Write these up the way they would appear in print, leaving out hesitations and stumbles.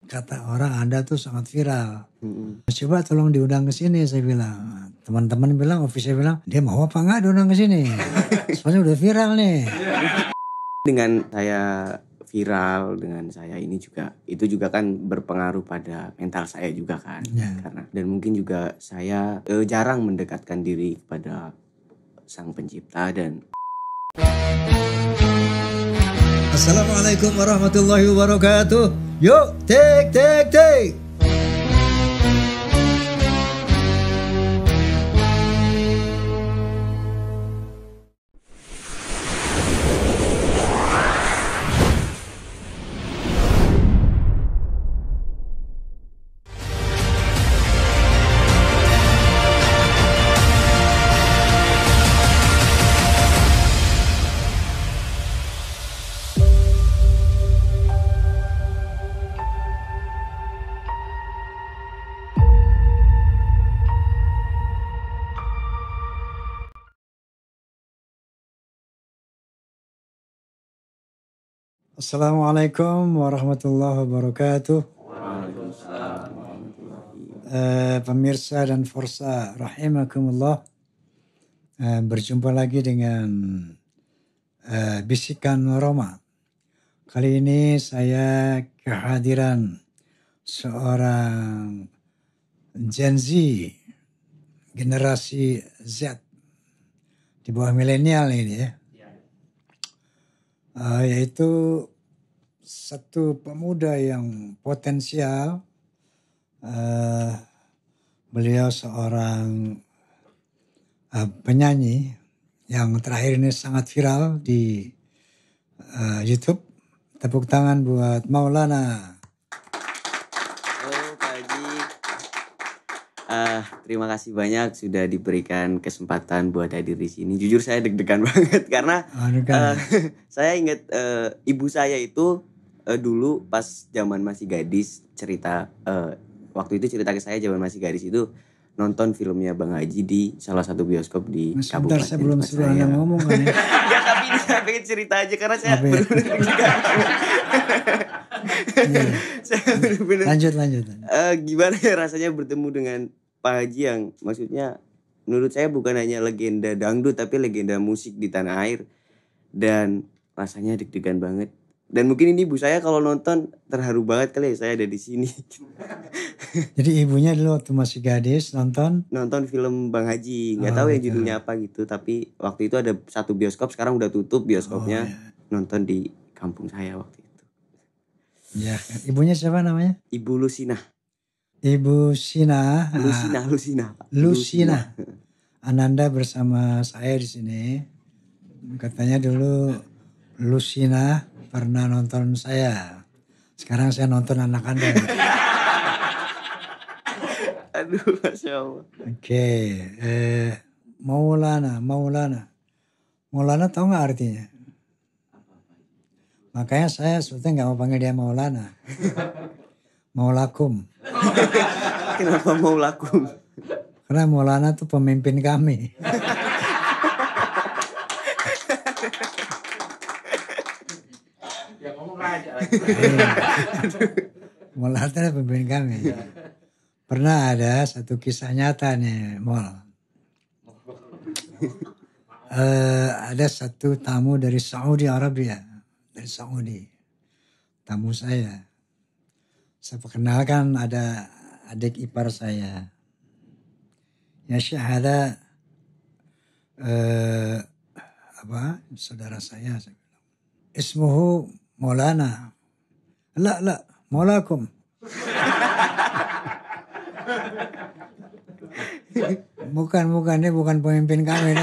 kata orang Anda tuh sangat viral. Coba tolong diundang ke sini, saya bilang. Teman-teman bilang, office bilang, dia mau apa enggak diundang ke sini? Soalnya udah viral nih. Dengan saya viral, dengan saya ini juga, itu juga kan berpengaruh pada mental saya juga kan. Karena dan mungkin juga saya jarang mendekatkan diri kepada Sang Pencipta dan Assalamualaikum warahmatullahi wabarakatuh. Yuk, take. Assalamualaikum warahmatullahi wabarakatuh. Pemirsa dan Forsa rahimakumullah, berjumpa lagi dengan Bisikan Roma. Kali ini saya kehadiran seorang Gen Z, generasi Z, di bawah milenial ini ya. Yaitu satu pemuda yang potensial. Beliau seorang penyanyi yang terakhir ini sangat viral di YouTube. Tepuk tangan buat Maulana. halo Pak Haji. Terima kasih banyak sudah diberikan kesempatan buat hadir di sini. Jujur saya deg-degan banget karena saya ingat ibu saya itu dulu pas zaman masih gadis cerita waktu itu cerita ke saya zaman masih gadis itu nonton filmnya Bang Haji di salah satu bioskop di Sebentar, kabupaten saya belum suruh Anda ngomong kan ya. Ya tapi ini saya pengen cerita aja karena saya benar-benar deg-degan banget. Saya benar-benar Lanjut. Gimana ya rasanya bertemu dengan Pak Haji yang maksudnya menurut saya bukan hanya legenda dangdut tapi legenda musik di tanah air, dan rasanya deg-degan banget. Dan mungkin ini ibu saya kalau nonton terharu banget kali ya saya ada di sini. Jadi ibunya dulu waktu masih gadis nonton film Bang Haji, nggak tahu yang judulnya apa gitu, tapi waktu itu ada satu bioskop, sekarang udah tutup bioskopnya. Nonton di kampung saya waktu itu. Ya, ibunya siapa namanya? Ibu Lusina. Ibu Sina. Lusina. Ananda bersama saya di sini. Katanya dulu Lusina pernah nonton saya. Sekarang saya nonton anak Anda. Aduh, Masya Allah. Oke. Maulana. Maulana tahu nggak artinya? Makanya saya sebetulnya nggak mau panggil dia Maulana. Maulakum. Kenapa Maulakum? Karena Maulana tuh pemimpin kami. Ya ngomong aja. Maulana tuh pemimpin kami. Pernah ada satu kisah nyata nih, Mol. Ada satu tamu dari Saudi Arabia. Dari Saudi. Tamu saya. Saya perkenalkan ada adik ipar saya. Ya Syekh ada saudara saya bilang. Ismuhu Maulana. La, Maulakum. Bukan, dia bukan pemimpin kami.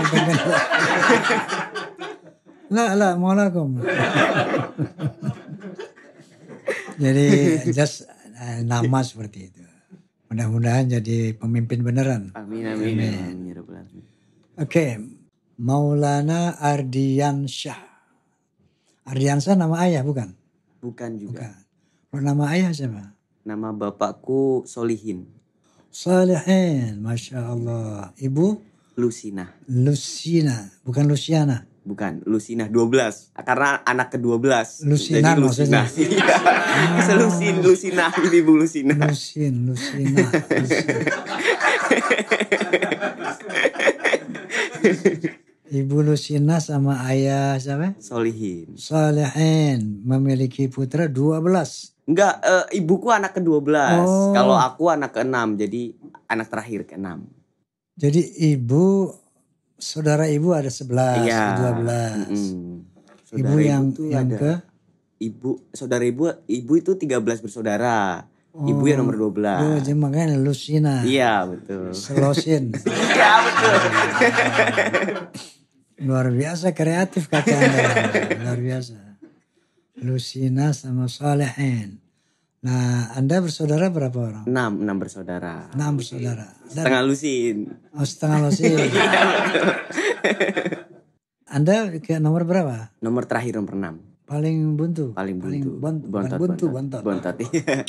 La, Maulakum. Jadi just nama seperti itu. Mudah-mudahan jadi pemimpin beneran. Amin. Oke. Maulana Ardiansyah. Ardiansyah nama ayah bukan? Bukan juga. Kalau nama ayah siapa? Nama bapakku Solihin. Masya Allah. Ibu? Lusina. Bukan Luciana. Bukan, Lusinah 12. Karena anak ke-12. Lusinan jadi Lusinah. Iya. Lusinah, Ibu Lusinah. Lusina. Ibu Lusina sama ayah siapa? Solihin. Solehin memiliki putra 12. Enggak, ibuku anak ke-12. Oh. Kalau aku anak ke-6, jadi anak terakhir ke-6. Jadi saudara ibu ada 11, Iya. 12. Ibu yang ada. ke? Saudara ibu itu 13 bersaudara. Ibu yang nomor 12. Jadi makanya Lusina. Iya, betul. Selosin. Iya, betul. Luar biasa kreatif kata Anda. Luar biasa. Lusina sama Solehin. Nah, Anda bersaudara berapa orang? 6 bersaudara. 6 bersaudara. Setengah lusin. Oh, setengah lusin. Anda ke nomor berapa? Nomor terakhir nomor 6. Paling buntu. Bontot. Iya.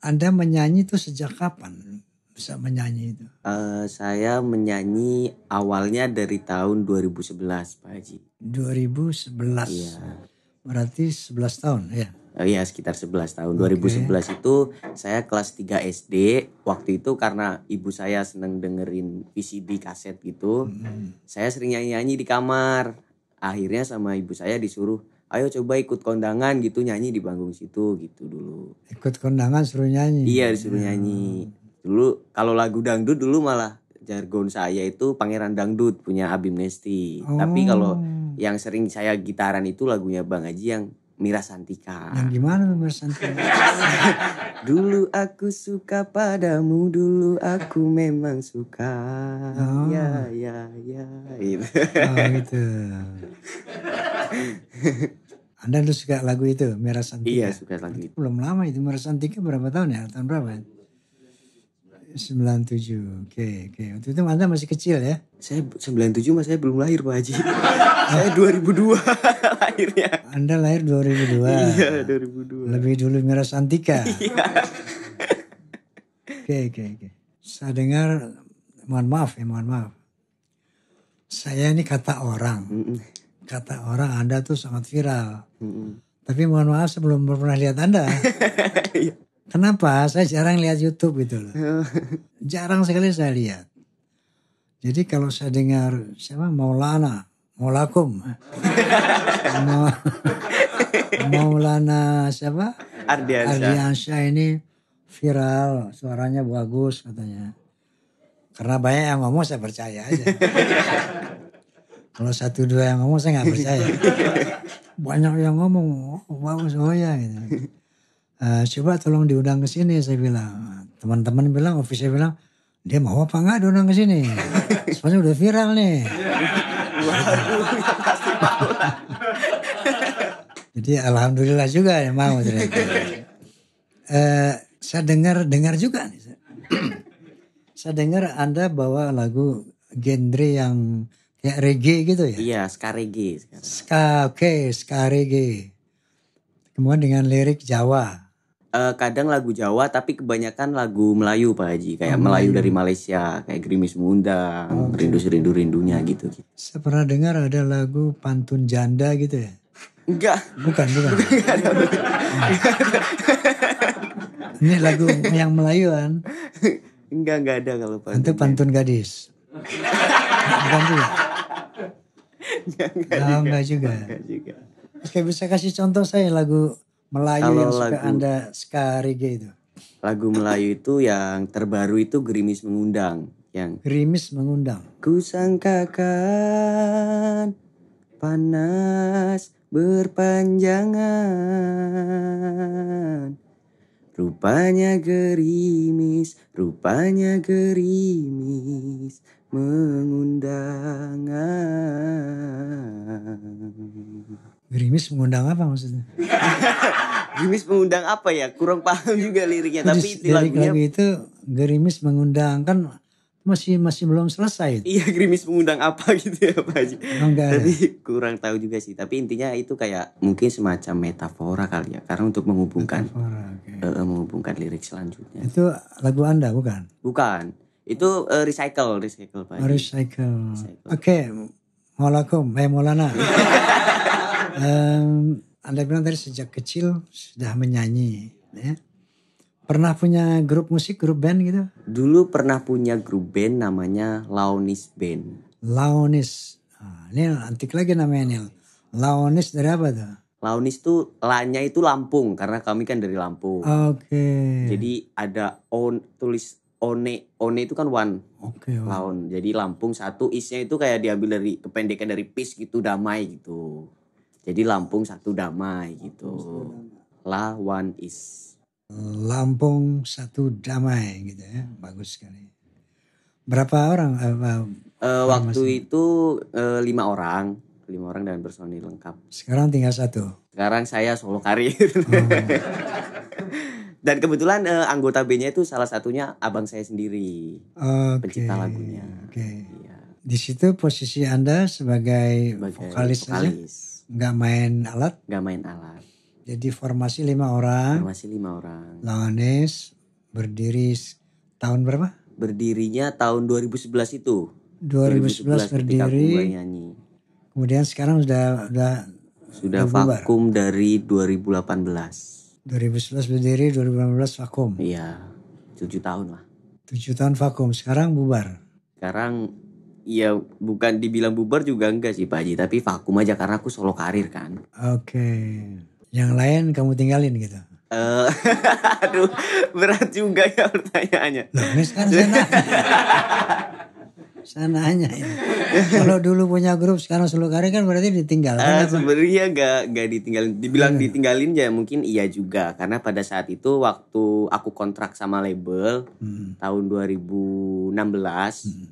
Anda menyanyi itu sejak kapan? Bisa menyanyi itu? Saya menyanyi awalnya dari tahun 2011, Pak Haji. 2011. Iya. Berarti 11 tahun ya? Iya, sekitar 11 tahun. 2011 itu saya kelas 3 SD. Waktu itu karena ibu saya seneng dengerin VCD kaset gitu. Saya sering nyanyi-nyanyi di kamar. Akhirnya sama ibu saya disuruh, ayo coba ikut kondangan gitu, nyanyi di panggung situ gitu dulu. Ikut kondangan suruh nyanyi? Iya, disuruh nyanyi. Dulu kalau lagu dangdut dulu malah jargon saya itu Pangeran Dangdut punya Abim Nesti. Tapi kalau yang sering saya gitaran itu lagunya Bang Haji yang Mira Santika. Yang gimana Mira Santika? Dulu aku suka padamu, dulu aku memang suka. Ya. Gitu. Oh gitu. Anda dulu suka lagu itu, Mira Santika? Iya, suka lagu itu. Belum lama itu, Mira Santika berapa tahun ya? Tahun berapa ya? 97. Oke. Waktu itu Anda masih kecil ya? Saya 97 mas, saya belum lahir Pak Haji. Saya 2002 lahirnya. Anda lahir 2002. Iya, 2002. Lebih dulu Mira Santika. Iya. Oke. Saya dengar, mohon maaf. Saya ini kata orang Anda tuh sangat viral. Tapi mohon maaf, saya belum pernah lihat Anda. Kenapa? Saya jarang lihat YouTube gitu loh. Jarang sekali saya lihat. Jadi kalau saya dengar siapa Maulakum. Maulana siapa? Ardiansyah ini viral, suaranya bagus katanya. Karena banyak yang ngomong saya percaya aja. Kalau 1-2 yang ngomong saya nggak percaya. Banyak yang ngomong bagus ya gitu. Coba tolong diundang ke sini, saya bilang. Teman-teman bilang, official bilang, dia mau apa enggak diundang ke sini? Soalnya udah viral nih. Jadi alhamdulillah juga ya mau ternyata. Saya dengar juga nih. Saya dengar Anda bawa lagu genre yang kayak reggae gitu ya? Iya, ska reggae. Ska reggae. Kemudian dengan lirik Jawa. Kadang lagu Jawa tapi kebanyakan lagu Melayu Pak Haji. Kayak Melayu dari Malaysia. Kayak Gerimis Mengundang, Rindu-rindunya gitu. Saya pernah dengar ada lagu Pantun Janda gitu ya? Enggak. Bukan. Ini lagu yang Melayu kan? Enggak ada kalau Pak. Itu Pantun Gadis. Bukan juga? Enggak juga. Oke, bisa kasih contoh saya lagu Melayu kalau yang suka Anda ska reggae itu? Lagu Melayu itu yang terbaru itu Gerimis Mengundang. Gerimis Mengundang. Ku sangkakan panas berpanjangan, rupanya gerimis mengundang. Gerimis mengundang apa maksudnya? Gerimis mengundang apa ya? Kurang paham juga liriknya. Tapi lagu itu gerimis mengundang kan masih belum selesai. Iya, gerimis mengundang apa gitu ya Pak Haji. Tapi kurang tahu juga sih. Tapi intinya itu kayak mungkin semacam metafora kali ya. Karena untuk menghubungkan menghubungkan lirik selanjutnya. Itu lagu Anda bukan? Bukan. Itu recycle Pak Haji. Recycle. Oke. Maulana. Anda bilang tadi sejak kecil sudah menyanyi. Ya. Pernah punya grup musik, grup band gitu? Dulu pernah punya grup band namanya Launis Band. Launis. Ini antik lagi namanya nih. Launis dari apa tuh? Launis tuh lanya itu Lampung karena kami kan dari Lampung. Oke. Jadi ada tulis one itu kan one. Oke. Laun. Jadi Lampung satu, isnya itu kayak diambil dari kependekan dari peace gitu, damai gitu. Jadi Lampung satu damai gitu. La one is. Lampung satu damai gitu ya. Bagus sekali. Berapa orang? Waktu itu 5 orang. 5 orang dan personil lengkap. Sekarang tinggal 1. Sekarang saya solo karir. Dan kebetulan anggota B-nya itu salah satunya abang saya sendiri. Pencipta lagunya. Oke. Iya. Di situ posisi Anda sebagai vokalis saja? Nggak main alat? Nggak main alat. Jadi formasi 5 orang. Formasi 5 orang. Launis berdiri tahun berapa? Berdirinya tahun 2011 itu. 2011 berdiri. Kemudian sekarang sudah vakum dari 2018. 2011 berdiri, 2018 vakum. Iya, 7 tahun lah. 7 tahun vakum, sekarang bubar. Sekarang ya bukan dibilang bubar juga enggak sih Pak Haji, tapi vakum aja karena aku solo karir kan. Oke. Yang lain kamu tinggalin gitu. Aduh, berat juga ya pertanyaannya. Loh, ini sekarang saya nanya ya. Kalau dulu punya grup sekarang solo karir kan berarti ditinggal. Sebenarnya gak ditinggalin. Dibilang ditinggalin ya mungkin iya juga. Karena pada saat itu waktu aku kontrak sama label tahun 2016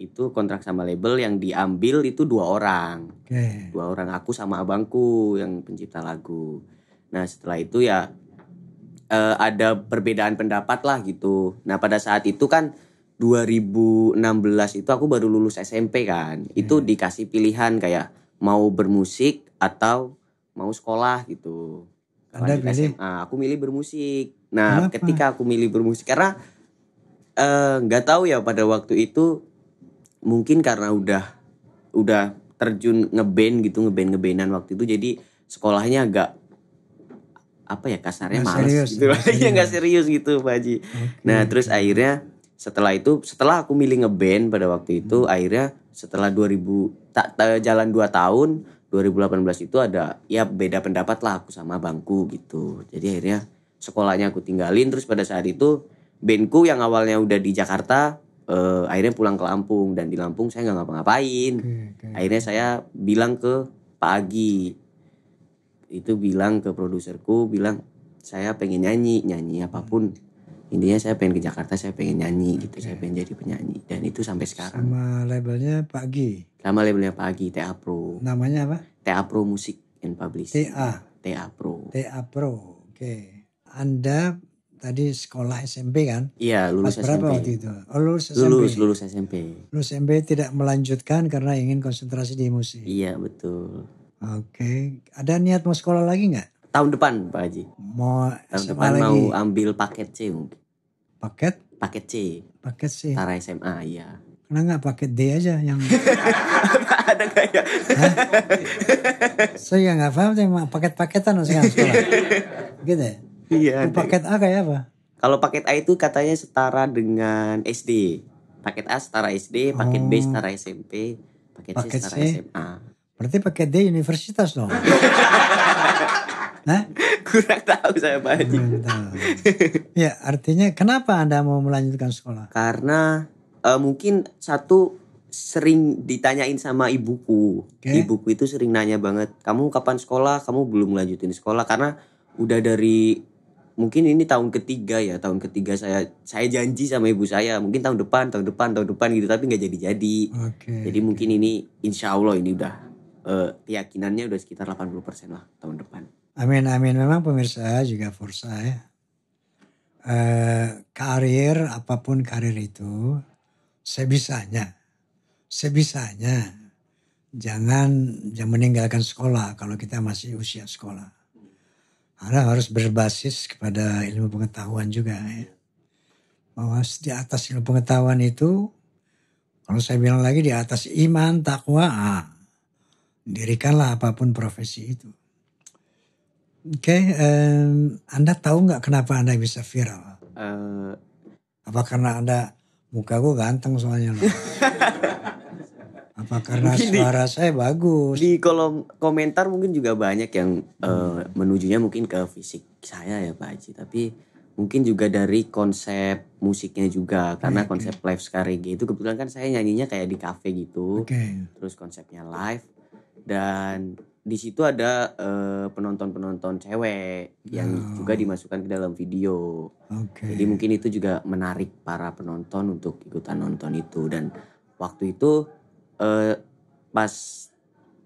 itu kontrak sama label yang diambil itu 2 orang. 2 orang, aku sama abangku yang pencipta lagu. Nah setelah itu ya ada perbedaan pendapat lah gitu. Nah pada saat itu kan 2016 itu aku baru lulus SMP kan. Itu dikasih pilihan kayak mau bermusik atau mau sekolah gitu. Anda pilih? SMA, aku milih bermusik. Nah, ketika aku milih bermusik karena nggak tahu ya pada waktu itu mungkin karena udah terjun ngeband-ngebandan waktu itu jadi sekolahnya agak apa ya kasarnya malas gitu. Ya nggak serius gitu Pak Haji. Nah, terus akhirnya setelah aku milih ngeband pada waktu itu akhirnya setelah jalan 2 tahun 2018 itu ada ya beda pendapat lah aku sama bangku gitu. Jadi akhirnya sekolahnya aku tinggalin. Terus pada saat itu bandku yang awalnya udah di Jakarta akhirnya pulang ke Lampung. Dan di Lampung saya gak ngapa-ngapain. Akhirnya saya bilang ke Pak Agi, itu bilang ke produserku, bilang saya pengen nyanyi apapun. Intinya saya pengen ke Jakarta, saya pengen nyanyi gitu, saya pengen jadi penyanyi. Dan itu sampai sekarang. Sama labelnya Pak Agi? Sama labelnya Pak Agi, TA Pro. Namanya apa? TA Pro Music and Publishing. TA Pro. TA Pro, oke. Anda tadi sekolah SMP kan? Iya, lulus SMP. Berapa waktu itu? Oh, lulus SMP? Lulus SMP. Lulus SMP tidak melanjutkan karena ingin konsentrasi di musik? Iya, betul. Oke. Ada niat mau sekolah lagi gak? Tahun depan Pak Haji. Mau tahun SMA depan lagi? Mau ambil paket C mungkin. Paket C. Paket C. Tara SMA, iya. Kenapa gak paket D aja yang ada gak ya? Saya gak paham sih paket-paketan sekarang sekolah. Gitu ya? Iya. Paket A kayak apa? Kalau paket A itu katanya setara dengan SD. Paket A setara SD, paket B setara SMP, paket C setara SMA. Berarti paket D universitas dong. Hah? Kurang tahu saya Pak Haji. Ya artinya kenapa Anda mau melanjutkan sekolah? Karena mungkin satu sering ditanyain sama ibuku. Ibuku itu sering nanya banget, kamu kapan sekolah? Kamu belum lanjutin sekolah. Karena udah dari mungkin ini tahun ketiga saya janji sama ibu saya mungkin tahun depan gitu, tapi nggak jadi. Jadi mungkin ini insya Allah ini udah keyakinannya udah sekitar 80% lah tahun depan. Amin. Memang pemirsa juga Forsa ya. Karir, apapun karir itu, sebisanya. Jangan meninggalkan sekolah kalau kita masih usia sekolah. Karena harus berbasis kepada ilmu pengetahuan juga ya. Bahwa di atas ilmu pengetahuan itu, kalau saya bilang lagi di atas iman, takwa, Dirikanlah apapun profesi itu. Oke, Anda tahu nggak kenapa Anda bisa viral? Apa karena Anda muka gue ganteng soalnya loh? Apa karena suara saya bagus? Di kolom komentar mungkin juga banyak yang menujunya mungkin ke fisik saya ya Pak Haji. Tapi mungkin juga dari konsep musiknya juga. Karena konsep live Skarege itu kebetulan kan saya nyanyinya kayak di cafe gitu. Terus konsepnya live. Dan di situ ada penonton-penonton cewek yang juga dimasukkan ke dalam video. Jadi mungkin itu juga menarik para penonton untuk ikutan nonton itu. Dan waktu itu pas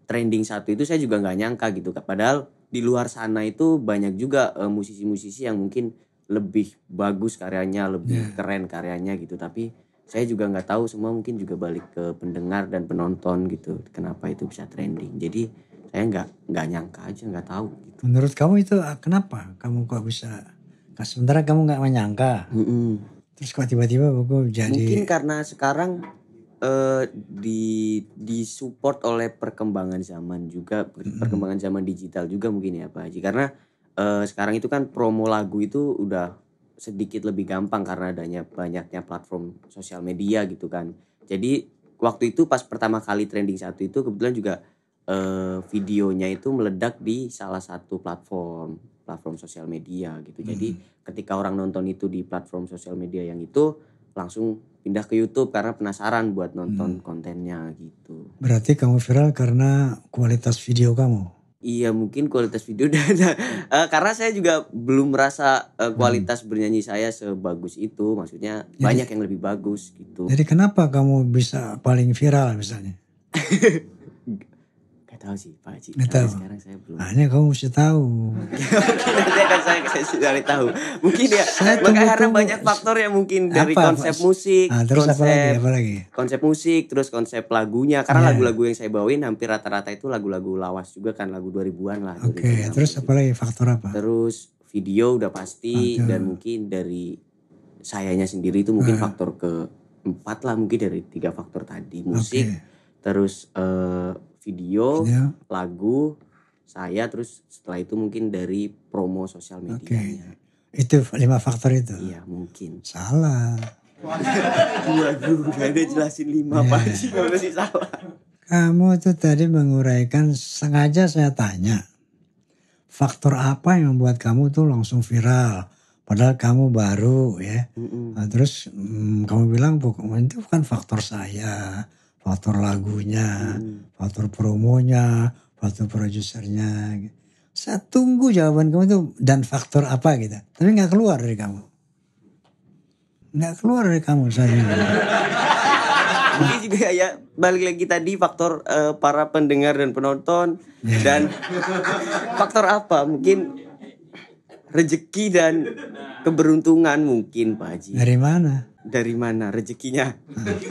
trending 1 itu saya juga nggak nyangka gitu. Padahal di luar sana itu banyak juga musisi-musisi yang mungkin lebih bagus karyanya, lebih keren karyanya gitu. Tapi saya juga nggak tahu, semua mungkin juga balik ke pendengar dan penonton gitu. Kenapa itu bisa trending? Jadi saya nggak nyangka aja, nggak tahu. Gitu. Menurut kamu itu kenapa? Kamu kok bisa? Sementara kamu nggak menyangka. Terus kok tiba-tiba aku jadi? Mungkin karena sekarang disupport oleh perkembangan zaman juga, perkembangan zaman digital juga mungkin ya Pak Haji. Karena sekarang itu kan promo lagu itu udah sedikit lebih gampang karena adanya banyaknya platform sosial media gitu kan. Jadi waktu itu pas pertama kali trending 1 itu kebetulan juga videonya itu meledak di salah satu platform sosial media gitu. Jadi ketika orang nonton itu di platform sosial media yang itu langsung pindah ke YouTube karena penasaran buat nonton kontennya gitu. Berarti kamu viral karena kualitas video kamu? Iya mungkin kualitas video karena saya juga belum merasa kualitas bernyanyi saya sebagus itu. Maksudnya jadi, banyak yang lebih bagus gitu. Jadi kenapa kamu bisa paling viral misalnya? Tahu sih Pak Haji. Sekarang saya belum. Hanya kamu mesti tahu. Mungkin nanti akan saya cari tahu. Mungkin ya. Karena banyak faktor ya mungkin dari konsep musik, terus apa lagi? Konsep musik, terus konsep lagunya. Karena lagu-lagu yang saya bawain hampir rata-rata itu lagu-lagu lawas juga kan, lagu 2000-an lah. Oke, terus apa lagi, faktor apa? Terus video udah pasti dan mungkin dari sayanya sendiri itu mungkin faktor ke-4 lah, mungkin dari 3 faktor tadi. Musik, terus video, lagu, saya, terus setelah itu mungkin dari promo sosial medianya. Itu 5 faktor itu? Iya mungkin. Salah. Waduh, gak ada jelasin 5 Pak Haji, gak sih salah. Kamu tuh tadi menguraikan, sengaja saya tanya. Faktor apa yang membuat kamu tuh langsung viral? Padahal kamu baru ya. Terus kamu bilang itu bukan faktor saya. Faktor lagunya, faktor promonya, faktor produsernya. Saya tunggu jawaban kamu itu dan faktor apa gitu. Tapi gak keluar dari kamu. Gak keluar dari kamu saya. Mungkin juga ya balik lagi tadi faktor para pendengar dan penonton. Dan faktor apa? Mungkin rezeki dan keberuntungan mungkin Pak Haji. Dari mana? Dari mana rezekinya?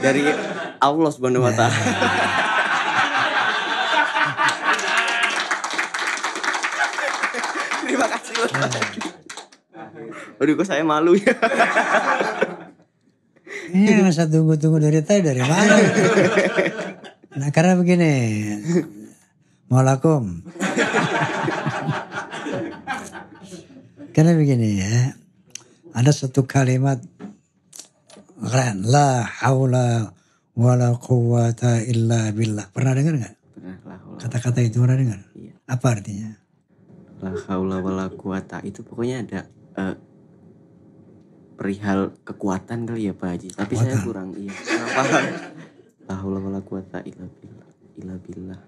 Dari Allah Subhanahu wa Ta'ala. Terima kasih loh. Aduh kok saya malu ya. Ini masa tunggu-tunggu dari tadi, dari mana? Nah karena begini. Maualakum. Karena begini ya. Ada satu kalimat keren, la haula wala quwata illa billah. Pernah dengar nggak? Pernah. Kata-kata itu pernah dengar? Iya. Apa artinya? La haula wala quwata itu pokoknya ada perihal kekuatan kali ya Pak Haji. Tapi saya kurang paham. La haula wala quwata illa billah.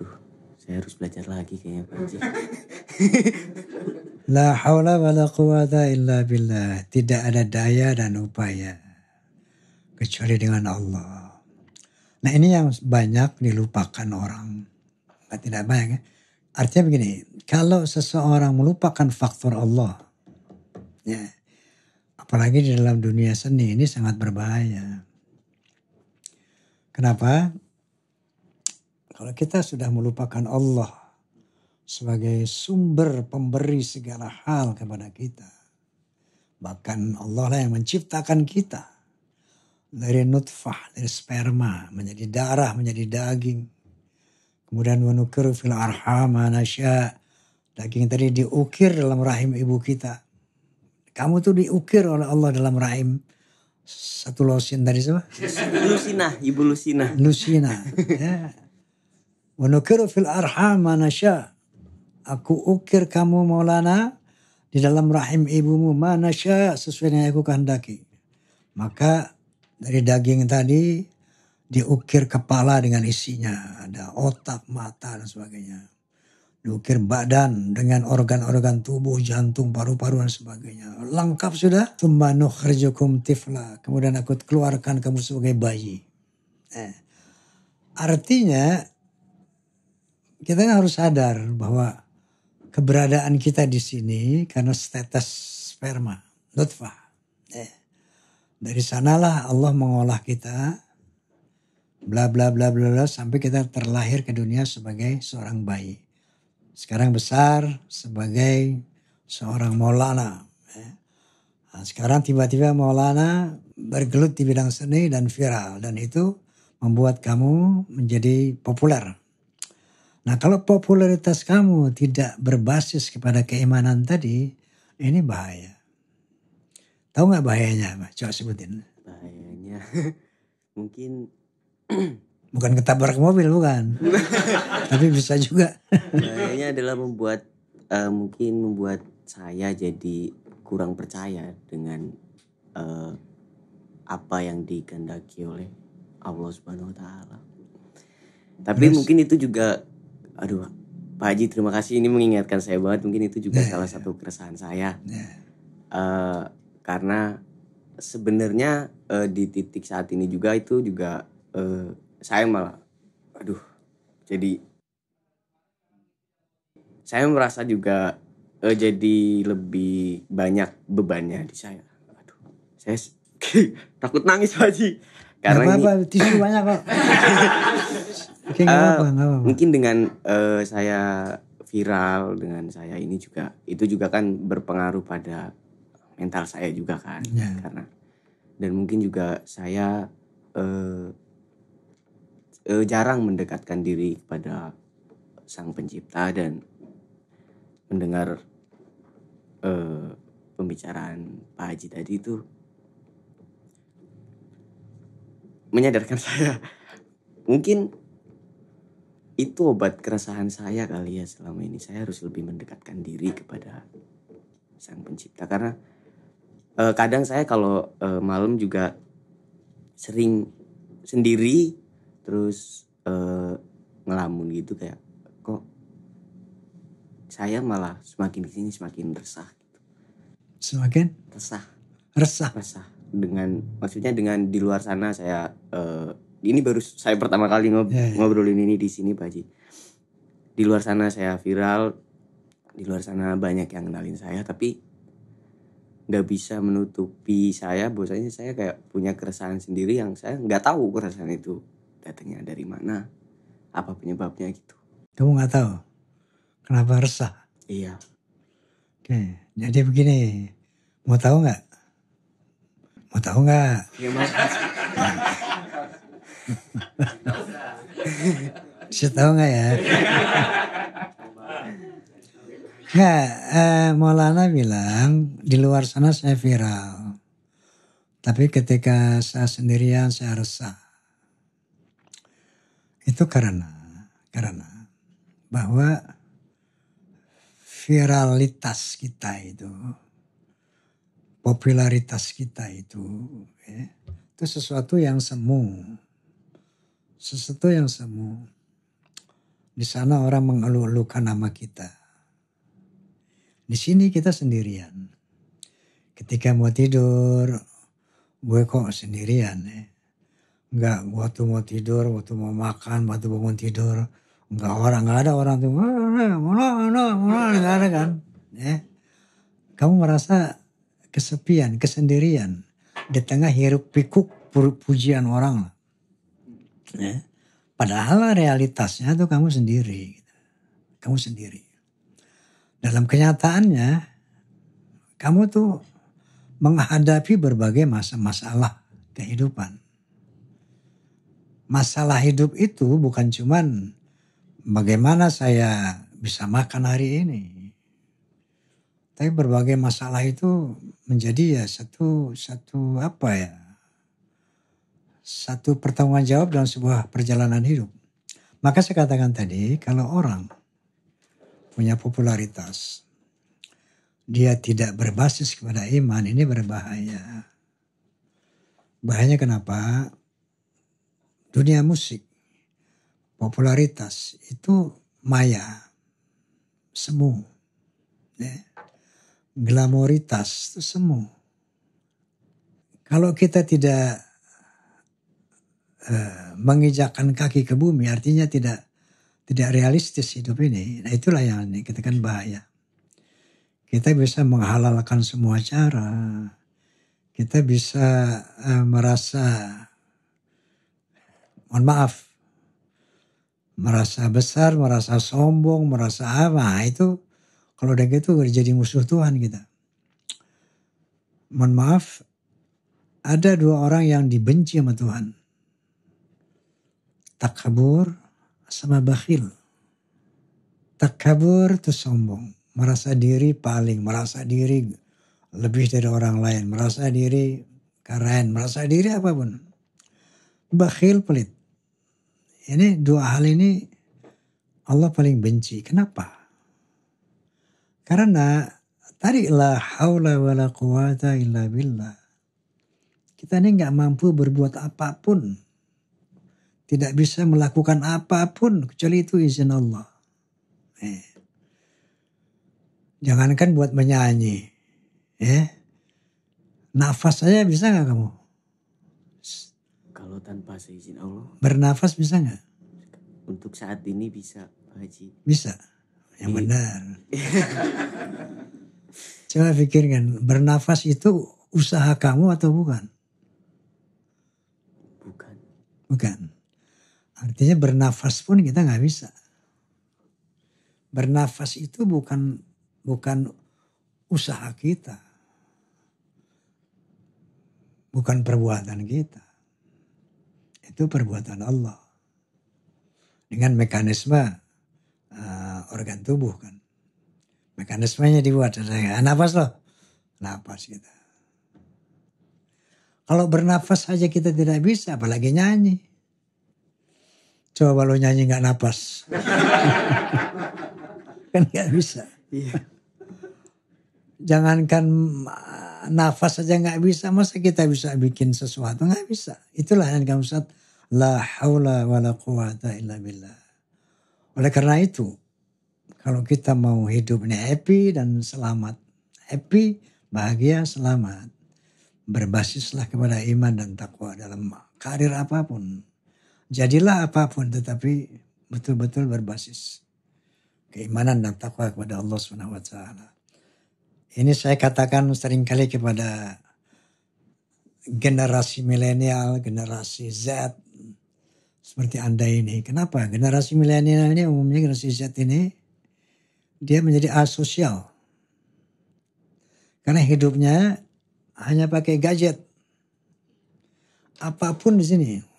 Duh, saya harus belajar lagi kayaknya Pak Haji. La haula wala quwata illa billah. Tidak ada daya dan upaya kecuali dengan Allah. Nah ini yang banyak dilupakan orang. Tidak banyak ya. Artinya begini, kalau seseorang melupakan faktor Allah, ya, apalagi di dalam dunia seni ini sangat berbahaya. Kenapa? Kalau kita sudah melupakan Allah sebagai sumber pemberi segala hal kepada kita. Bahkan Allah lah yang menciptakan kita. Dari nutfah, dari sperma, menjadi darah, menjadi daging. Kemudian wa nukiru fil arham ma nasya. Daging tadi diukir dalam rahim ibu kita. Kamu tuh diukir oleh Allah dalam rahim. Satu losin tadi siapa? Lusinah, Ibu Lusinah. Lusinah. Ya. Wa nukiru fil arham ma nasya. Aku ukir kamu Maulana di dalam rahim ibumu ma nasya sesuai dengan yang aku kehendaki. Maka dari daging tadi diukir kepala dengan isinya. Ada otak, mata dan sebagainya. Diukir badan dengan organ-organ tubuh, jantung, paru-paru dan sebagainya. Lengkap sudah. Tsumma nukhrijukum tifla. Kemudian aku keluarkan kamu sebagai bayi. Artinya kita harus sadar bahwa keberadaan kita di sini karena status sperma, nutfah. Dari sanalah Allah mengolah kita. Bla bla bla bla bla sampai kita terlahir ke dunia sebagai seorang bayi. Sekarang besar sebagai seorang Maulana. Nah, sekarang tiba-tiba Maulana bergelut di bidang seni dan viral. Dan itu membuat kamu menjadi populer. Nah kalau popularitas kamu tidak berbasis kepada keimanan tadi, ini bahaya. Tahu gak bahayanya? Coba sebutin. Bahayanya mungkin... Bukan ketabrak mobil, bukan. Tapi bisa juga. Bahayanya adalah mungkin membuat saya jadi kurang percaya dengan apa yang dikehendaki oleh Allah Subhanahu Wa Taala. Tapi mungkin itu juga, Pak Haji terima kasih, ini mengingatkan saya banget. Mungkin itu juga salah satu keresahan saya. Karena sebenarnya di titik saat ini juga itu juga saya malah, jadi saya merasa juga jadi lebih banyak bebannya di saya. Saya takut nangis Pak Haji. Karena apa-apa, tisu banyak kok. Oke, gak apa-apa. Mungkin dengan saya viral, dengan saya ini juga, itu juga kan berpengaruh pada mental saya juga kan. Karena dan mungkin juga saya jarang mendekatkan diri kepada Sang Pencipta dan mendengar pembicaraan Pak Haji tadi itu menyadarkan saya mungkin itu obat keresahan saya kali ya selama ini. Saya harus lebih mendekatkan diri kepada Sang Pencipta karena kadang saya kalau malam juga sering sendiri terus ngelamun gitu, kayak kok saya malah semakin kesini semakin resah gitu. Semakin resah dengan maksudnya dengan di luar sana saya ini baru saya pertama kali ngobrolin ini di sini Pak Haji. Di luar sana saya viral, di luar sana banyak yang kenalin saya, tapi nggak bisa menutupi saya bahwasanya saya kayak punya keresahan sendiri yang saya nggak tahu keresahan itu datangnya dari mana, apa penyebabnya gitu. Kamu nggak tahu kenapa resah? Iya. Oke, jadi begini, mau tahu nggak? Mau tahu nggak? Ya, Mas. Bisa tahu nggak ya? Nggak, Maulana bilang di luar sana saya viral, tapi ketika saya sendirian saya resah. Itu karena bahwa viralitas kita itu, popularitas kita itu sesuatu yang semu. Sesuatu yang semu. Di sana orang mengeluh-elukan nama kita. Di sini kita sendirian. Ketika mau tidur, gue kok sendirian ya. Enggak, waktu mau tidur, waktu mau makan, waktu bangun tidur. Enggak ada orang tuh. Enggak ada kan. Ya. Kamu merasa kesepian, kesendirian. Di tengah hiruk pikuk pujian orang. Ya. Padahal realitasnya tuh kamu sendiri. Kamu sendiri. Dalam kenyataannya, kamu tuh menghadapi berbagai masalah kehidupan. Masalah hidup itu bukan cuman bagaimana saya bisa makan hari ini. Tapi berbagai masalah itu menjadi ya satu pertanggung jawab dalam sebuah perjalanan hidup. Maka saya katakan tadi, kalau orang punya popularitas, dia tidak berbasis kepada iman, ini berbahaya. Bahayanya kenapa? Dunia musik, popularitas itu maya, semu, ya. Glamoritas itu semu. Kalau kita tidak menginjakkan kaki ke bumi, artinya tidak realistis hidup ini. Nah itulah yang dikatakan bahaya. Kita bisa menghalalkan semua cara. Kita bisa merasa, mohon maaf, merasa besar, merasa sombong, merasa apa. Itu kalau udah gitu jadi musuh Tuhan kita. Mohon maaf, ada dua orang yang dibenci sama Tuhan. Takabur sama bakhil. Takabur itu sombong. Merasa diri paling, merasa diri lebih dari orang lain. Merasa diri keren, merasa diri apapun. Bakhil, pelit. Ini dua hal ini Allah paling benci. Kenapa? Karena tadi la haula wala quwata illa billah. Kita ini gak mampu berbuat apapun. Tidak bisa melakukan apapun kecuali itu izin Allah. Jangankan buat menyanyi. Nafas saja bisa gak kamu? Kalau tanpa seizin Allah. Bernafas bisa gak? Untuk saat ini bisa, Pak Haji. Bisa. Yang benar. Coba pikirkan, bernafas itu usaha kamu atau bukan? Bukan. Artinya bernafas pun kita gak bisa. Bernafas itu bukan usaha kita. Bukan perbuatan kita. Itu perbuatan Allah. Dengan mekanisme organ tubuh kan. Mekanismenya dibuat. Nafas loh. Nafas kita. Kalau bernafas saja kita tidak bisa, apalagi nyanyi. Coba lo nyanyi gak nafas. Kan gak bisa. Jangankan nafas saja gak bisa, masa kita bisa bikin sesuatu? Gak bisa. Itulah yang kamu saat la haula wa la quwata illa billah. Oleh karena itu, kalau kita mau hidup ini happy dan selamat. Happy, bahagia, selamat. Berbasislah kepada iman dan takwa dalam karir apapun. Jadilah apapun tetapi betul-betul berbasis keimanan dan takwa kepada Allah SWT. Ini saya katakan seringkali kepada generasi milenial, generasi Z seperti Anda ini. Kenapa? Generasi milenial ini umumnya generasi Z ini dia menjadi asosial. Karena hidupnya hanya pakai gadget. Apapun di sini.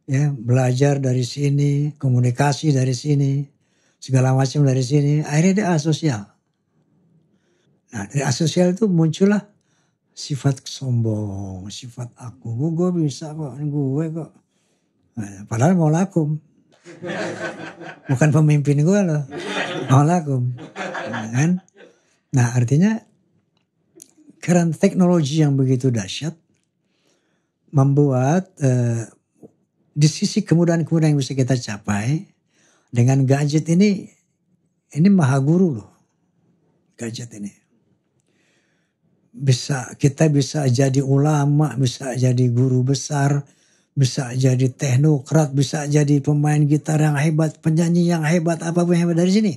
Ya, belajar dari sini, komunikasi dari sini, segala macam dari sini. Akhirnya dia asosial. Nah, dari asosial itu muncullah sifat sombong, sifat aku. Gue bisa kok, gue kok. Nah, padahal mau lakum. Bukan pemimpin gue loh. Mau lakum. Nah, artinya karena teknologi yang begitu dahsyat membuat di sisi kemudahan-kemudahan yang bisa kita capai dengan gadget ini maha guru loh. Gadget ini. Kita bisa jadi ulama, bisa jadi guru besar, bisa jadi teknokrat, bisa jadi pemain gitar yang hebat, penyanyi yang hebat, apapun yang hebat dari sini.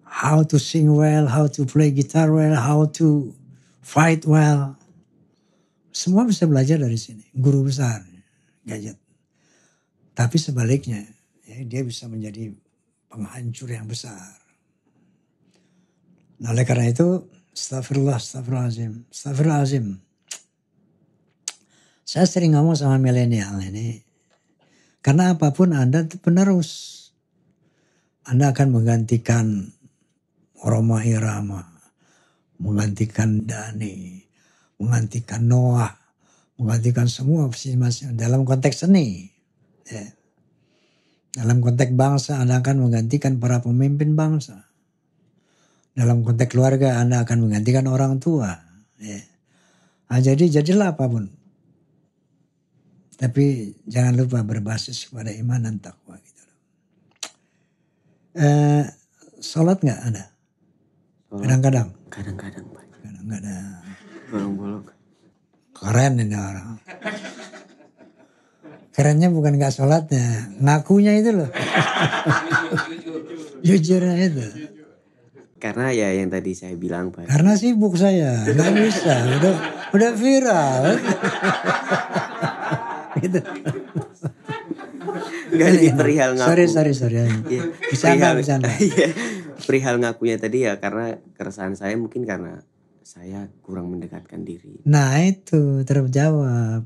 How to sing well, how to play guitar well, how to fight well. Semua bisa belajar dari sini. Guru besar, gadget. Tapi sebaliknya, ya, dia bisa menjadi penghancur yang besar. Nah, oleh karena itu, astagfirullahaladzim. Saya sering ngomong sama milenial ini. Karena apapun Anda itu penerus. Anda akan menggantikan Roma Irama, menggantikan Dani, menggantikan Noah, menggantikan semua masing-masing dalam konteks seni. Ya. Dalam konteks bangsa Anda akan menggantikan para pemimpin bangsa. Dalam konteks keluarga Anda akan menggantikan orang tua. Ya. Nah, jadilah apapun. Tapi jangan lupa berbasis pada iman dan takwa. Gitu. Sholat nggak ada? Kadang-kadang. Kadang-kadang Pak. Kadang-kadang. Bolong-bolong. Keren ini orang. Kerennya bukan nggak sholatnya, ngakunya itu loh. Jujurnya itu. Karena ya yang tadi saya bilang Pak. Karena sibuk saya, nggak bisa. Udah viral. Gitu. Enggak di perihal ngaku. Sorry. Ya, Bercanda. Iya. Perihal ngakunya tadi ya karena keresahan saya mungkin karena saya kurang mendekatkan diri. Nah itu terjawab.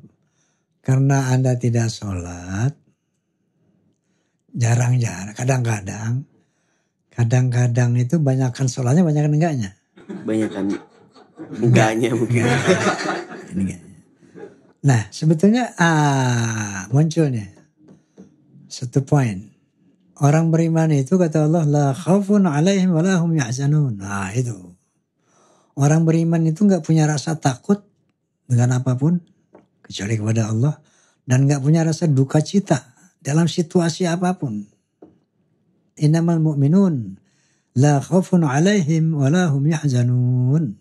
Karena Anda tidak sholat, jarang-jarang, kadang-kadang itu banyakkan sholatnya, banyakkan enggaknya. Banyakkan enggaknya mungkin. Enggaknya. Nah sebetulnya muncul nih satu poin. Orang beriman itu kata Allah la khaufun alaihim wa la hum yahzanun. Nah itu. Orang beriman itu enggak punya rasa takut dengan apapun kecuali kepada Allah dan enggak punya rasa duka cita dalam situasi apapun. Innamal mu'minun la khaufun alaihim wa la hum yahzanun.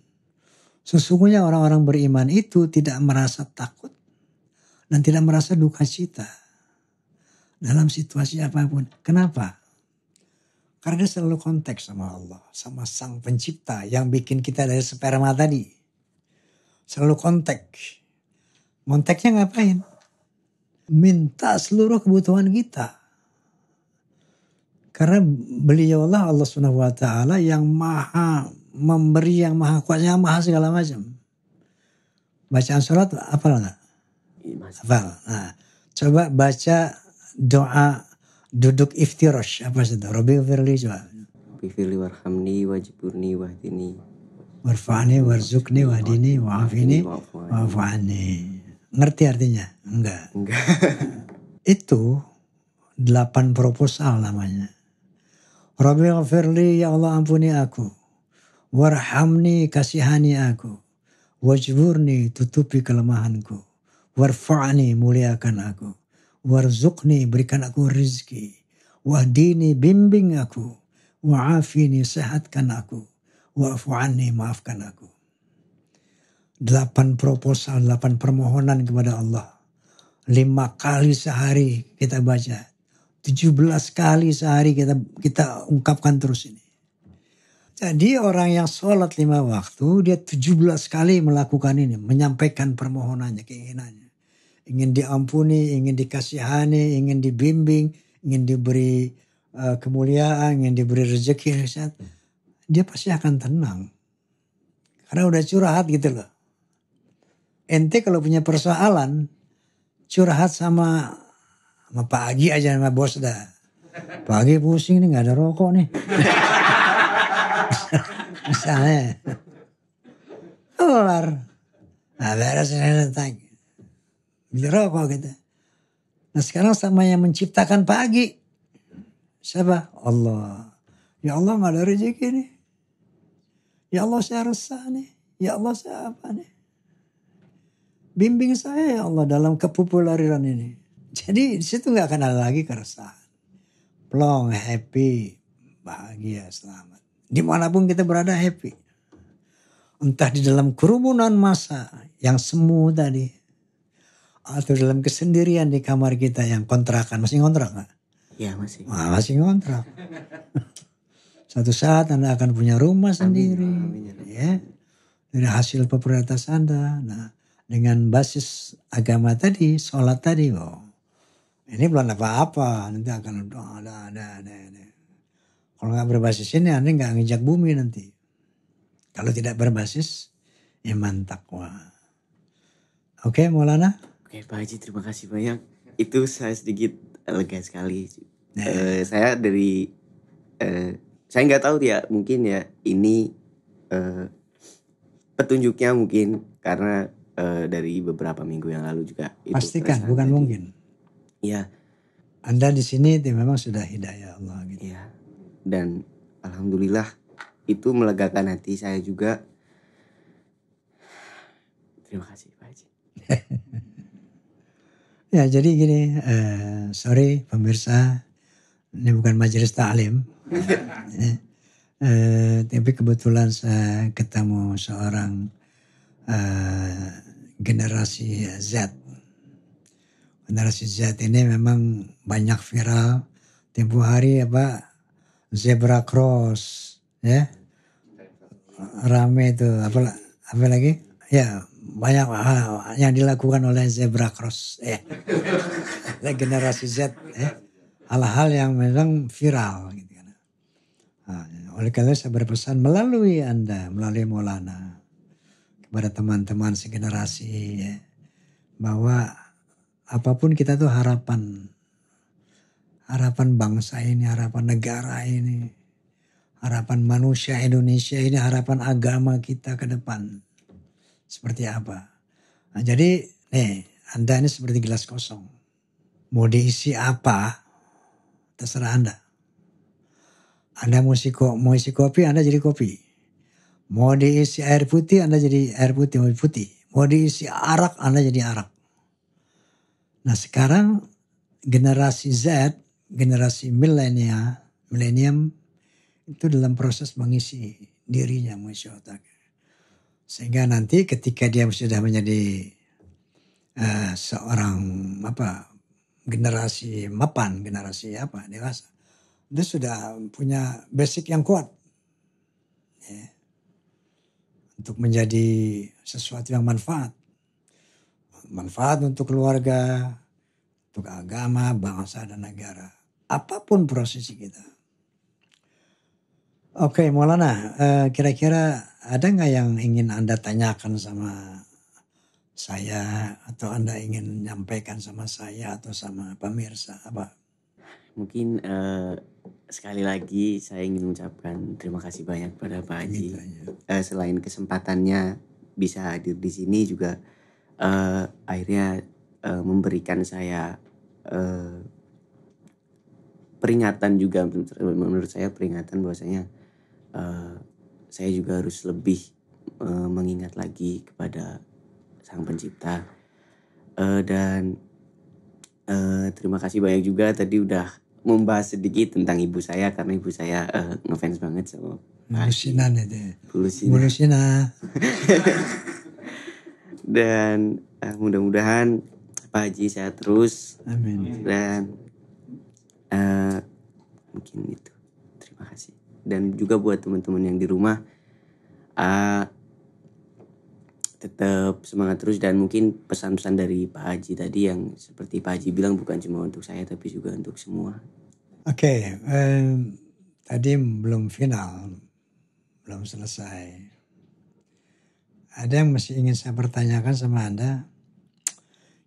Sesungguhnya orang-orang beriman itu tidak merasa takut dan tidak merasa duka cita dalam situasi apapun. Kenapa? Karena dia selalu konteks sama Allah, sama Sang Pencipta yang bikin kita dari sperma tadi. Selalu konteks. Konteksnya ngapain? Minta seluruh kebutuhan kita. Karena beliau Allah Subhanahu wa taala yang maha memberi, yang maha kuasa, yang maha segala macam. Bacaan sholat hafal enggak? Hafal. Nah, coba baca doa duduk iftirash apa itu? Rabbighfirli coba. Rabbighfirli warhamni wajburni wahdini. Warfa'ni warzuqni wahdini wa'afini wa'fu'ani. Ngerti artinya? Enggak. Itu 8 proposal namanya. Rabbighfirli, ya Allah ampuni aku. Warhamni, kasihani aku. Wajburni, tutupi kelemahanku. Warfa'ni, muliakan aku. Warzuqni, berikan aku rizki. Wahdini, bimbing aku. Wa'afini, sehatkan aku. Wa'fu'ani, maafkan aku. 8 proposal, 8 permohonan kepada Allah. 5 kali sehari kita baca. 17 kali sehari kita ungkapkan terus ini. Jadi orang yang sholat 5 waktu, dia 17 kali melakukan ini. Menyampaikan permohonannya, keinginannya. Ingin diampuni, ingin dikasihani, ingin dibimbing, ingin diberi kemuliaan, ingin diberi rezeki. Dia pasti akan tenang. Karena udah curhat gitu loh. Ente kalau punya persoalan, curhat sama Pak Agi aja sama bos dah. Pak Agi pusing nih, gak ada rokok nih. Misalnya. Kelar. Nah beres tanya. Beli rokok gitu. Nah sekarang sama yang menciptakan Pak Agi. Siapa? Allah. Ya Allah gak ada rezeki nih. Ya Allah saya resah nih. Ya Allah saya apa nih. Bimbing saya ya Allah dalam kepopularian ini. Jadi di situ nggak akan ada lagi keresahan. Plong, happy, bahagia, selamat. Dimanapun kita berada happy. Entah di dalam kerumunan massa yang semu tadi. Atau dalam kesendirian di kamar kita yang kontrakan. Masih ngontrak nggak? Ya masih. Nah, masih ngontrak. Suatu saat Anda akan punya rumah sendiri. Amin. Ya. Dari hasil popularitas Anda. Nah, dengan basis agama tadi, sholat tadi. Ini belum apa-apa, nanti akan ada. Kalau nggak berbasis ini, Anda nggak nginjak bumi nanti. Kalau tidak berbasis iman takwa. Oke, Maulana. Oke, Pak Haji, terima kasih banyak. Itu saya sedikit lega sekali. Saya dari saya nggak tahu ya, mungkin ya ini petunjuknya mungkin karena dari beberapa minggu yang lalu juga itu pastikan bukan tadi. Mungkin ya Anda di sini itu memang sudah hidayah Allah gitu ya, dan alhamdulillah itu melegakan hati saya juga. Terima kasih Pak Haji. Ya jadi gini, sorry pemirsa, ini bukan majelis ta'lim. Tapi kebetulan saya ketemu seorang generasi Z. Generasi Z ini memang banyak viral. Tempo hari zebra cross, ya, rame itu. Apa lagi? Ya banyak yang dilakukan oleh zebra cross, ya. Generasi Z, ya. Hal-hal yang memang viral gitu kan. Nah, oleh karena saya berpesan melalui Anda, melalui Maulana kepada teman-teman segenerasi, ya, bahwa apapun kita tuh harapan bangsa ini, harapan negara ini, harapan manusia Indonesia ini, harapan agama kita ke depan seperti apa. Nah, jadi nih Anda ini seperti gelas kosong, mau diisi apa terserah Anda. Anda mau isi kopi, Anda jadi kopi. Mau diisi air putih, Anda jadi air putih, putih. Mau diisi arak, Anda jadi arak. Nah sekarang generasi Z, generasi milenium itu dalam proses mengisi dirinya, mengisi otak. Sehingga nanti ketika dia sudah menjadi seorang generasi mapan, generasi dewasa, dia sudah punya basic yang kuat, ya, untuk menjadi sesuatu yang manfaat untuk keluarga, untuk agama, bangsa dan negara, apapun prosesi kita. Oke, Maulana, kira-kira ada nggak yang ingin Anda tanyakan sama saya, atau Anda ingin menyampaikan sama saya atau sama pemirsa apa? Mungkin sekali lagi saya ingin mengucapkan terima kasih banyak pada Pak Haji. Selain kesempatannya bisa hadir di sini juga akhirnya memberikan saya peringatan juga, menurut saya peringatan bahwasanya saya juga harus lebih mengingat lagi kepada Sang Pencipta, dan terima kasih banyak juga tadi udah membahas sedikit tentang ibu saya, karena ibu saya ngefans banget sama Bulusinan itu. Bulusina. Dan mudah-mudahan Pak Haji sehat terus. Amin. Dan mungkin itu. Terima kasih. Dan juga buat teman-teman yang di rumah, tetap semangat terus, dan mungkin pesan-pesan dari Pak Haji tadi yang seperti Pak Haji bilang bukan cuma untuk saya tapi juga untuk semua. Oke, tadi belum final, belum selesai. Ada yang masih ingin saya pertanyakan sama Anda.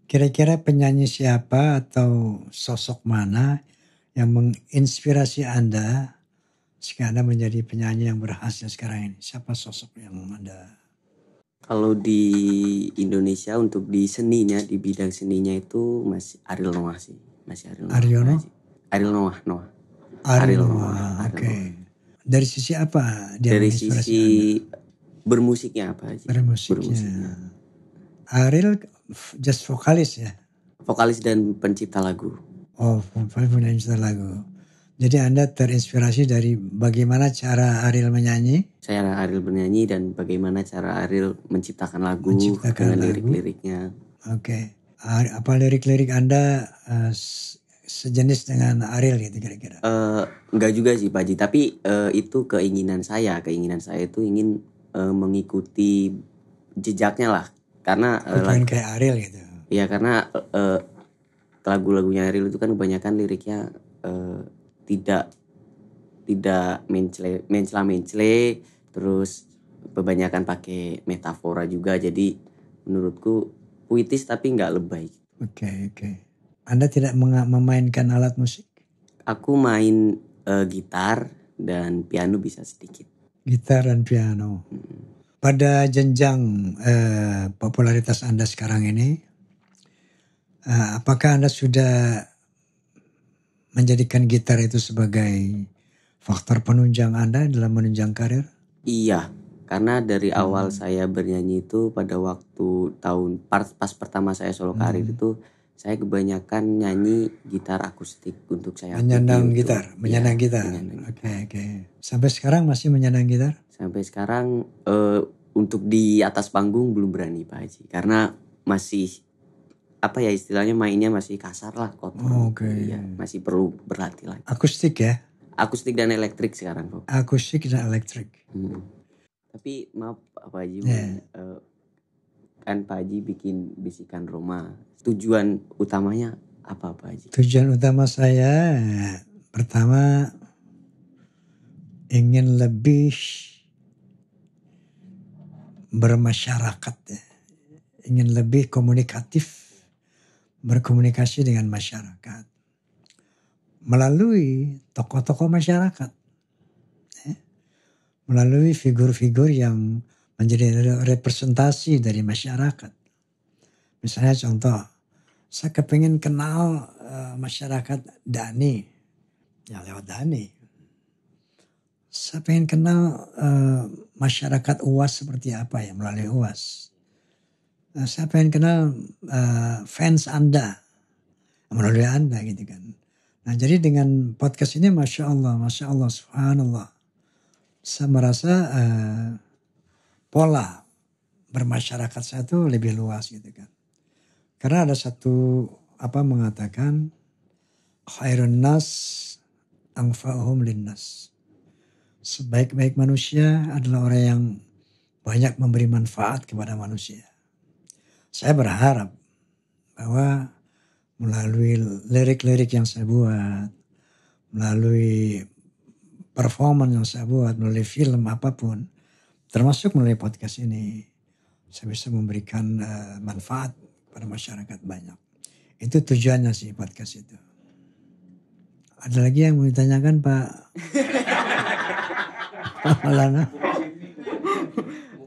Kira-kira penyanyi siapa atau sosok mana yang menginspirasi Anda sehingga Anda menjadi penyanyi yang berhasil sekarang ini? Siapa sosok yang Anda? Kalau di Indonesia untuk di seninya, di bidang seninya itu masih Ariel Noah sih. Masih Ariel Noah. Ariono? Ariel Noah. Ariel Noah, oke. Dari sisi apa dia dari menginspirasi sisi Anda? Bermusiknya apa aja? Bermusiknya. Ariel just vokalis ya? Vokalis dan pencipta lagu. Oh, pencipta lagu. Jadi Anda terinspirasi dari bagaimana cara Ariel menyanyi? Saya Ariel bernyanyi dan bagaimana cara Ariel menciptakan lagu dengan lirik-liriknya. Oke. Apa lirik-lirik Anda sejenis dengan Ariel gitu kira-kira? Enggak juga sih Pak Haji, tapi itu keinginan saya. Keinginan saya itu ingin mengikuti jejaknya lah. Karena pengen kayak Ariel gitu. Iya, karena lagu-lagunya Ariel itu kan kebanyakan liriknya tidak mencela-mencela, terus kebanyakan pakai metafora juga, jadi menurutku puitis tapi nggak lebay. Oke. Anda tidak memainkan alat musik? Aku main gitar dan piano bisa sedikit. Gitar dan piano. Pada jenjang popularitas Anda sekarang ini, apakah Anda sudah menjadikan gitar itu sebagai faktor penunjang Anda dalam menunjang karir? Iya, karena dari awal saya bernyanyi itu pada waktu pas pertama saya solo karir itu saya kebanyakan nyanyi gitar akustik untuk saya. Menyandang gitar. Oke. Sampai sekarang masih menyandang gitar? Sampai sekarang untuk di atas panggung belum berani Pak Haji, karena masih istilahnya mainnya masih kasar lah, kotor. Ya, masih perlu berlatih lagi. Akustik ya? Akustik dan elektrik sekarang Pak. Akustik dan elektrik. Tapi maaf Pak Haji, kan Pak Haji bikin Bisikan Roma. Tujuan utamanya apa Pak Haji? Tujuan utama saya pertama ingin lebih bermasyarakat, ingin lebih komunikatif, berkomunikasi dengan masyarakat melalui tokoh-tokoh masyarakat, melalui figur-figur yang menjadi representasi dari masyarakat. Misalnya contoh, saya kepengen kenal masyarakat Dani, ya lewat Dani. Saya pengen kenal masyarakat UAS seperti apa ya, melalui UAS. Saya pengen kenal fans Anda melalui Anda gitu kan. Nah jadi dengan podcast ini Masya Allah, Subhanallah. Saya merasa pola bermasyarakat saya itu lebih luas gitu kan. Karena ada satu mengatakan khairun nas anfa'uhum linnas. Sebaik-baik manusia adalah orang yang banyak memberi manfaat kepada manusia. Saya berharap bahwa melalui lirik-lirik yang saya buat, melalui performance yang saya buat, melalui film apapun, termasuk melalui podcast ini, saya bisa memberikan manfaat pada masyarakat banyak. Itu tujuannya sih podcast itu. Ada lagi yang mau ditanyakan Pak Maulana?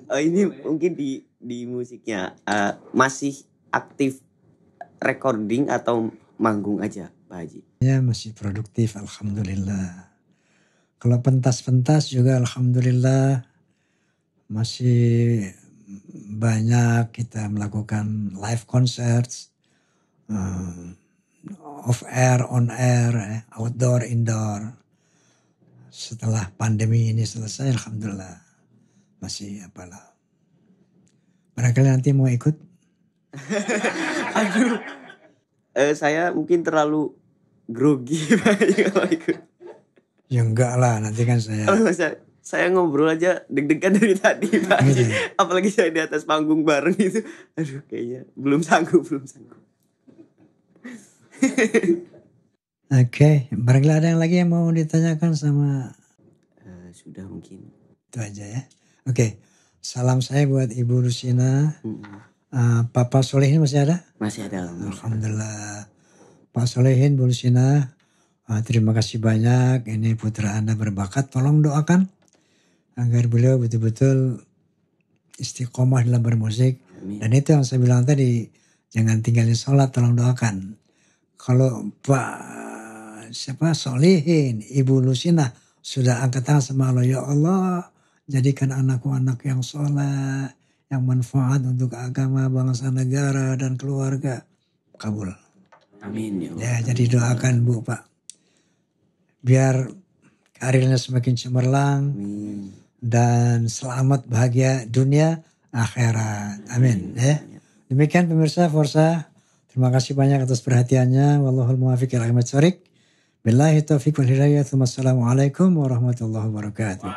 Ini mungkin di musiknya masih aktif recording atau manggung aja Pak Haji? Ya masih produktif alhamdulillah. Kalau pentas-pentas juga alhamdulillah masih banyak kita melakukan live concerts, off air, on air, outdoor, indoor. Setelah pandemi ini selesai alhamdulillah masih barangkali nanti mau ikut. Aduh, saya mungkin terlalu grogi kalau ikut. Ya enggak lah, nanti kan saya ngobrol aja deg-degan dari tadi Pak. Gitu. Apalagi saya di atas panggung bareng itu. Aduh kayaknya belum sanggup. Oke, barangkali ada yang lagi yang mau ditanyakan sama? Sudah mungkin. Itu aja ya. Oke, salam saya buat Ibu Lusina. Papa Solehin masih ada? Masih ada. Alhamdulillah. Pak Solehin, Bu Lusina, terima kasih banyak. Ini putra Anda berbakat. Tolong doakan agar beliau betul-betul istiqomah dalam bermusik. Amin. Dan itu yang saya bilang tadi, jangan tinggalin sholat, tolong doakan. Kalau Pak Solehin, Ibu Lusina sudah angkat tangan sama Allah, ya Allah, jadikan anakku anak yang soleh, yang manfaat untuk agama, bangsa, negara, dan keluarga. Kabul. Amin ya Allah. Ya, jadi doakan Bu, Pak. Biar karirnya semakin cemerlang. Amin. Dan selamat bahagia dunia akhirat. Amin. Ya. Demikian pemirsa Forsa. Terima kasih banyak atas perhatiannya. Wallahul muwaffiq ila aqwamit thoriq. Billahi taufiq wal hidayah. Wassalamualaikum warahmatullahi wabarakatuh.